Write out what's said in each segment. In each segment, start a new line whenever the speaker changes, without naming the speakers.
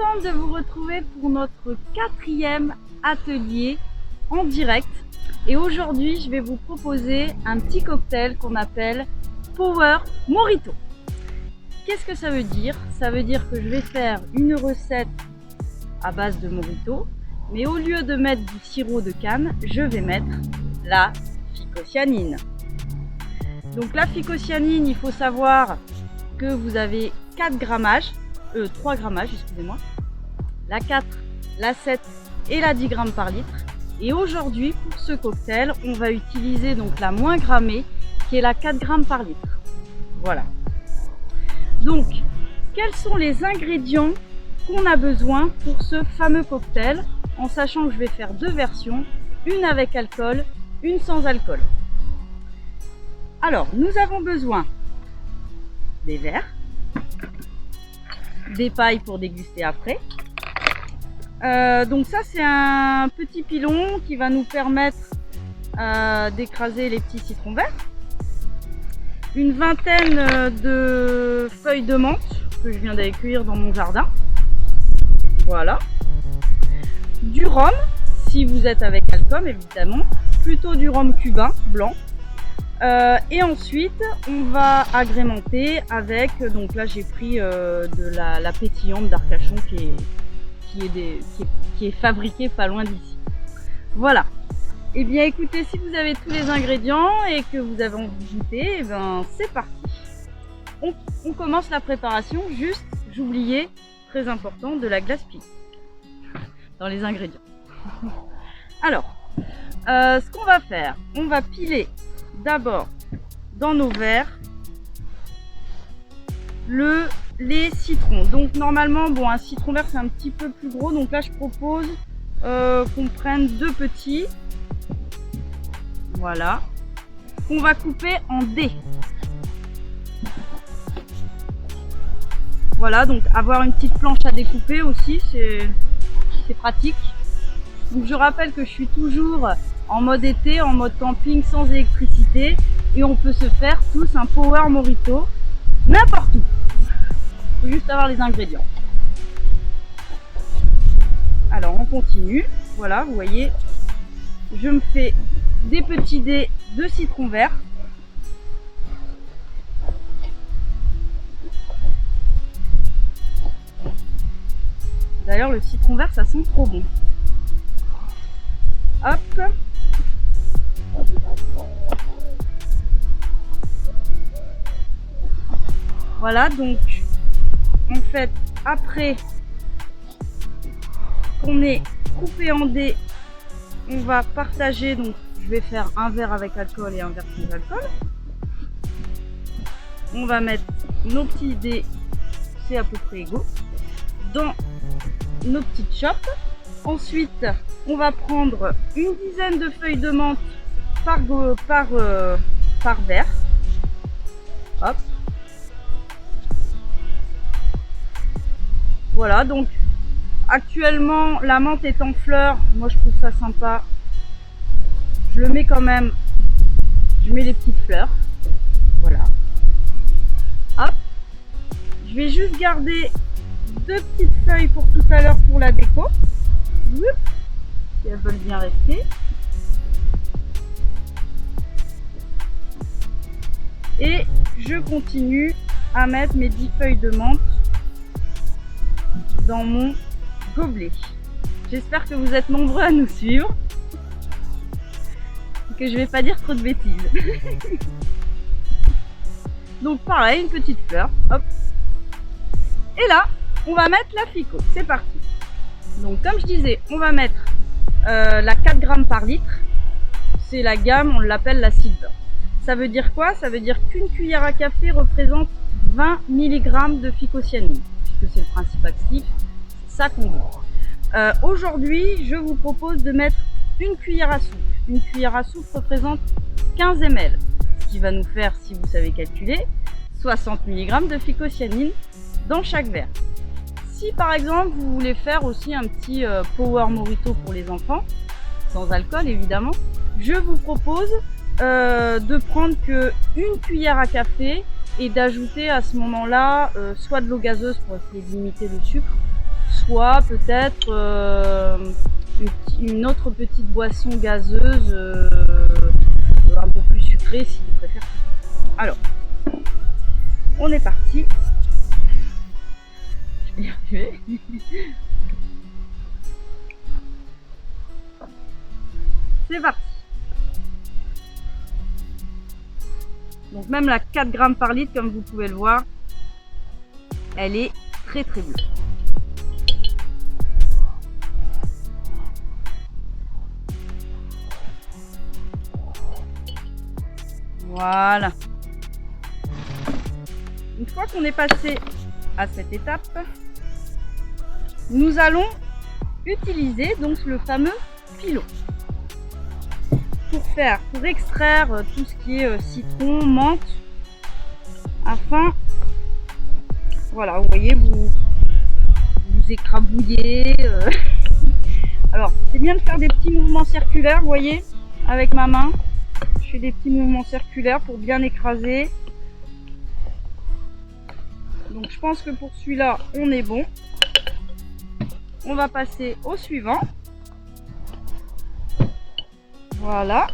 contente de vous retrouver pour notre 4e atelier en direct. Et aujourd'hui, je vais vous proposer un petit cocktail qu'on appelle Power Mojito. Qu'est-ce que ça veut dire? Ça veut dire que je vais faire une recette à base de Mojito, mais au lieu de mettre du sirop de canne, je vais mettre la phycocyanine. Donc la phycocyanine, il faut savoir que vous avez 4 grammages, 3 grammages, excusez-moi, la 4, la 7 et la 10 grammes par litre. Et aujourd'hui, pour ce cocktail, on va utiliser donc la moins grammée, qui est la 4 grammes par litre. Voilà. Donc, quels sont les ingrédients qu'on a besoin pour ce fameux cocktail, en sachant que je vais faire 2 versions, une avec alcool, une sans alcool. Alors, nous avons besoin des verres, des pailles pour déguster après. Donc ça, c'est un petit pilon qui va nous permettre d'écraser les petits citrons verts. Une vingtaine de feuilles de menthe que je viens d'aller cueillir dans mon jardin. Voilà. Du rhum, si vous êtes avec alcool évidemment, plutôt du rhum cubain blanc. Et ensuite, on va agrémenter avec, donc là j'ai pris de la pétillante d'Arcachon qui est fabriquée pas loin d'ici. Voilà. Et bien écoutez, si vous avez tous les ingrédients et que vous avez envie de goûter, et ben c'est parti. On commence la préparation, juste, j'oubliais, très important, de la glace pile dans les ingrédients. Alors, ce qu'on va faire, on va piler d'abord dans nos verres les citrons. Donc normalement, bon, un citron vert c'est un petit peu plus gros, donc là je propose qu'on prenne 2 petits, voilà, qu'on va couper en dés. Voilà, donc avoir une petite planche à découper aussi, c'est pratique. Donc je rappelle que je suis toujours en mode été, en mode camping, sans électricité, et on peut se faire tous un Power Mojito n'importe où. Il faut juste avoir les ingrédients. Alors on continue. Voilà, vous voyez, je me fais des petits dés de citron vert. D'ailleurs, le citron vert, ça sent trop bon. Hop. Voilà, donc en fait, après qu'on ait coupé en dés, on va partager. Donc je vais faire un verre avec alcool et un verre sans alcool. On va mettre nos petits dés, c'est à peu près égaux, dans nos petites chopes. Ensuite, on va prendre une dizaine de feuilles de menthe par verre. Hop. Voilà, donc actuellement la menthe est en fleurs. Moi je trouve ça sympa. Je le mets quand même. Je mets les petites fleurs. Voilà. Hop. Je vais juste garder 2 petites feuilles pour tout à l'heure pour la déco. Si elles veulent bien rester. Et je continue à mettre mes 10 feuilles de menthe dans mon gobelet. J'espère que vous êtes nombreux à nous suivre et que je vais pas dire trop de bêtises. Donc pareil, une petite fleur, hop. Et là, on va mettre la fico. C'est parti. Donc comme je disais, on va mettre la 4 grammes par litre. C'est la gamme, on l'appelle la Silver. Ça veut dire quoi? Ça veut dire qu'une cuillère à café représente 20 mg de phycocyanine, puisque c'est le principe actif, c'est ça qu'on veut. Aujourd'hui, je vous propose de mettre une cuillère à soupe. Une cuillère à soupe représente 15 ml, ce qui va nous faire, si vous savez calculer, 60 mg de phycocyanine dans chaque verre. Si par exemple vous voulez faire aussi un petit Power Mojito pour les enfants, sans alcool évidemment, je vous propose de prendre que une cuillère à café et d'ajouter à ce moment-là soit de l'eau gazeuse pour essayer de limiter le sucre, soit peut-être une autre petite boisson gazeuse un peu plus sucrée s'il préfère. Alors, on est parti. Je vais y arriver. C'est parti. Donc même la 4 grammes par litre, comme vous pouvez le voir, elle est très très bleue. Voilà. Une fois qu'on est passé à cette étape, nous allons utiliser donc le fameux pilot pour extraire tout ce qui est citron, menthe, afin, voilà, vous voyez, vous écrabouillez. Alors, c'est bien de faire des petits mouvements circulaires, vous voyez, avec ma main. Je fais des petits mouvements circulaires pour bien écraser. Donc, je pense que pour celui-là, on est bon. On va passer au suivant. Voilà.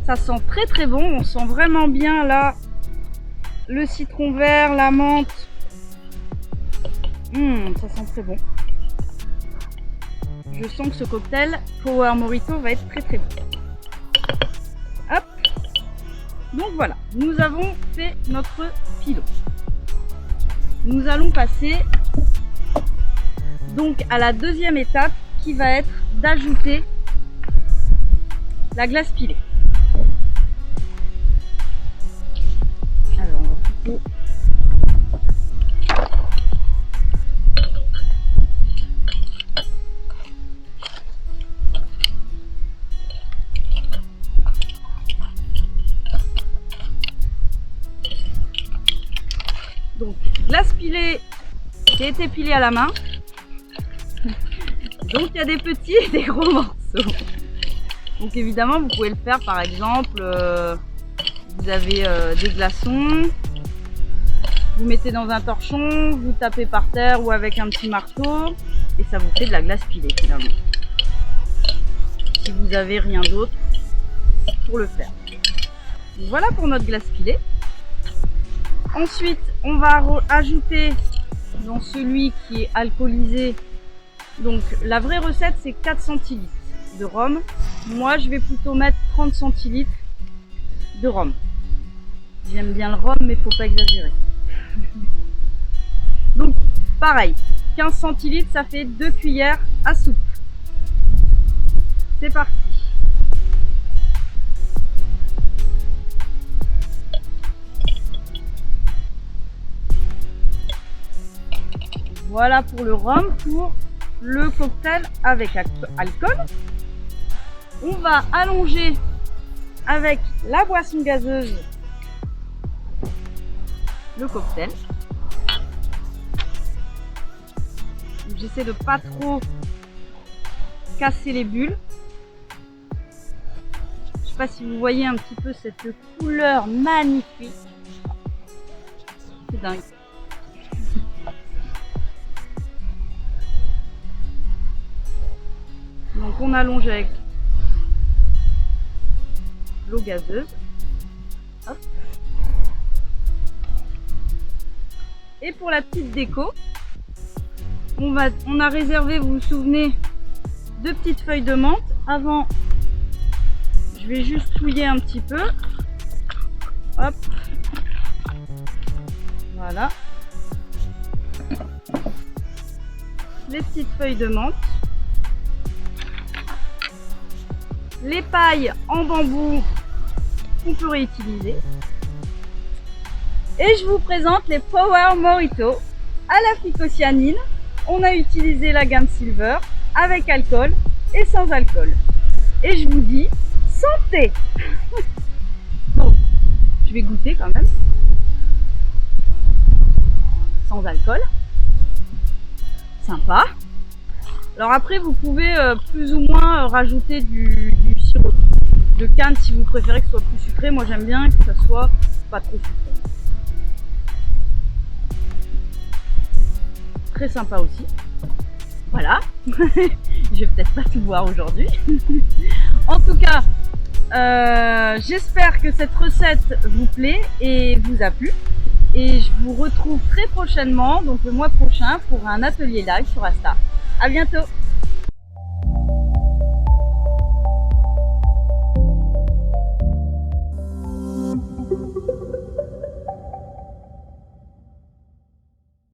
Ça sent très très bon. On sent vraiment bien là le citron vert, la menthe. Ça sent très bon. Je sens que ce cocktail Power Morito va être très très bon. Hop. Donc voilà, nous avons fait notre pilot. Nous allons passer donc à la deuxième étape qui va être d'ajouter la glace pilée. Alors on va plutôt donc glace pilée qui a été pilée à la main. Donc il y a des petits et des gros morceaux. Donc évidemment vous pouvez le faire par exemple, vous avez des glaçons, vous mettez dans un torchon, vous tapez par terre ou avec un petit marteau et ça vous fait de la glace pilée finalement. Si vous n'avez rien d'autre pour le faire. Donc, voilà pour notre glace pilée. Ensuite on va ajouter dans celui qui est alcoolisé. Donc la vraie recette c'est 4 centilitres de rhum. Moi je vais plutôt mettre 30 centilitres de rhum. J'aime bien le rhum mais faut pas exagérer. Donc pareil, 15 centilitres ça fait 2 cuillères à soupe. C'est parti. Voilà pour le rhum, pour le cocktail avec alcool. On va allonger avec la boisson gazeuse le cocktail. J'essaie de pas trop casser les bulles. Je sais pas si vous voyez un petit peu cette couleur magnifique. C'est dingue. Donc on allonge avec l'eau gazeuse. Hop. Et pour la petite déco, on a réservé, vous vous souvenez, 2 petites feuilles de menthe. Avant, je vais juste touiller un petit peu. Hop. Voilà. Les petites feuilles de menthe. Les pailles en bambou qu'on peut réutiliser. Et je vous présente les Power Morito à la phycocyanine. On a utilisé la gamme Silver avec alcool et sans alcool. Et je vous dis santé. Donc, je vais goûter quand même. Sans alcool. Sympa. Alors après, vous pouvez plus ou moins rajouter du sirop de canne si vous préférez que ce soit plus sucré. Moi j'aime bien que ça soit pas trop sucré. très sympa aussi. Voilà, je vais peut-être pas tout boire aujourd'hui. En tout cas, j'espère que cette recette vous plaît et vous a plu. Et je vous retrouve très prochainement, donc le mois prochain, pour un atelier live sur Insta. À bientôt!